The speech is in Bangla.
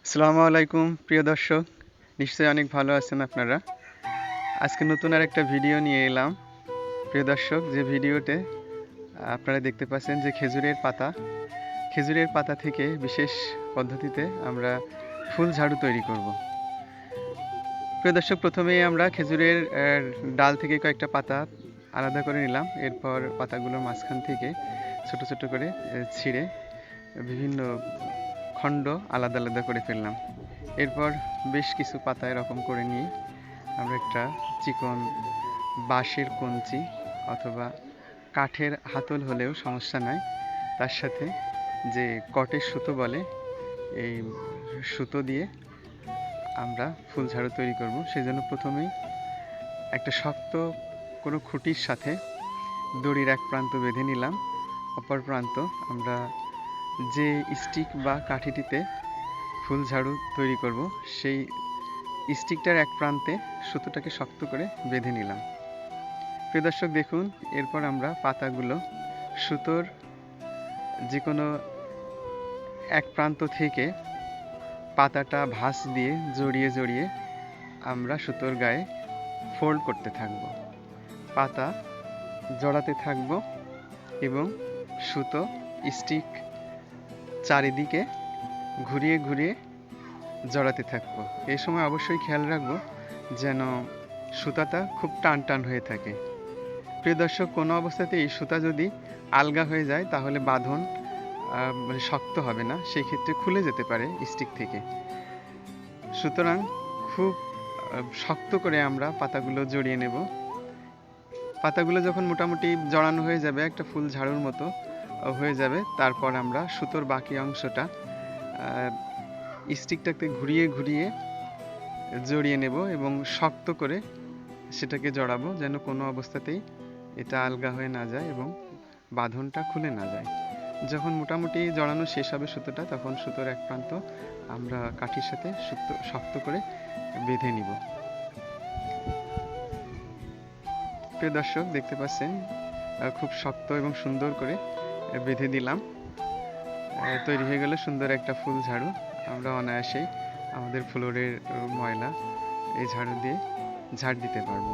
আসসালামু আলাইকুম প্রিয় দর্শক, নিশ্চয়ই অনেক ভালো আছেন আপনারা। আজকে নতুন আর একটা ভিডিও নিয়ে এলাম প্রিয় দর্শক। যে ভিডিওতে আপনারা দেখতে পাচ্ছেন যে খেজুরের পাতা থেকে বিশেষ পদ্ধতিতে আমরা ফুল ঝাড়ু তৈরি করব। প্রিয় দর্শক, প্রথমেই আমরা খেজুরের ডাল থেকে কয়েকটা পাতা আলাদা করে নিলাম। এরপর পাতাগুলোর মাঝখান থেকে ছোট ছোট করে ছিঁড়ে বিভিন্ন খণ্ড আলাদা আলাদা করে ফেললাম। এরপর বেশ কিছু পাতা এরকম করে নিয়ে আমরা একটা চিকন বাঁশের কঞ্চি অথবা কাঠের হাতল হলেও সমস্যা নাই, তার সাথে যে কটের সুতো বলে এই সুতো দিয়ে আমরা ফুল ঝাড়ু তৈরি করব। সেই জন্য প্রথমেই একটা শক্ত কোনো খুঁটির সাথে দড়ির এক প্রান্ত বেঁধে নিলাম। অপর প্রান্ত আমরা যে স্টিক বা কাঠিটিতে ফুল ঝাড়ু তৈরি করব সেই স্টিকটার এক প্রান্তে সুতোটাকে শক্ত করে বেঁধে নিলাম। প্রিয় দর্শক দেখুন, এরপর আমরা পাতাগুলো সুতোর যে কোনো এক প্রান্ত থেকে পাতাটা ভাঁজ দিয়ে জড়িয়ে জড়িয়ে আমরা সুতোর গায়ে ফোল্ড করতে থাকব, পাতা জড়াতে থাকব এবং সুতো স্টিক চারিদিকে ঘুরিয়ে ঘুরিয়ে জড়াতে থাকবো। এই সময় অবশ্যই খেয়াল রাখবো যেন সুতাটা খুব টান টান হয়ে থাকে। প্রিয় দর্শক, কোনো অবস্থাতে এই সুতা যদি আলগা হয়ে যায় তাহলে বাঁধন শক্ত হবে না, সেই ক্ষেত্রে খুলে যেতে পারে স্টিক থেকে। সুতরাং খুব শক্ত করে আমরা পাতাগুলো জড়িয়ে নেব। পাতাগুলো যখন মোটামুটি জড়ানো হয়ে যাবে, একটা ফুল ঝাড়ুর মতো হয়ে যাবে, তারপর আমরা সুতোর বাকি অংশটা স্টিকটাকে ঘুরিয়ে ঘুরিয়ে জড়িয়ে নেব এবং শক্ত করে সেটাকে জড়াবো যেন কোনো অবস্থাতেই এটা আলগা হয়ে না যায় এবং বাঁধনটা খুলে না যায়। যখন মোটামুটি জড়ানো শেষ হবে সুতোটা, তখন সুতোর এক প্রান্ত আমরা কাঠির সাথে শক্ত করে বেঁধে নিব। প্রিয় দর্শক দেখতে পাচ্ছেন খুব শক্ত এবং সুন্দর করে বেঁধে দিলাম। তৈরি হয়ে গেল সুন্দর একটা ফুল ঝাড়ু। আমরা অনায়াসেই আমাদের ফ্লোরের ময়লা এই ঝাড়ু দিয়ে ঝাড় দিতে পারবো।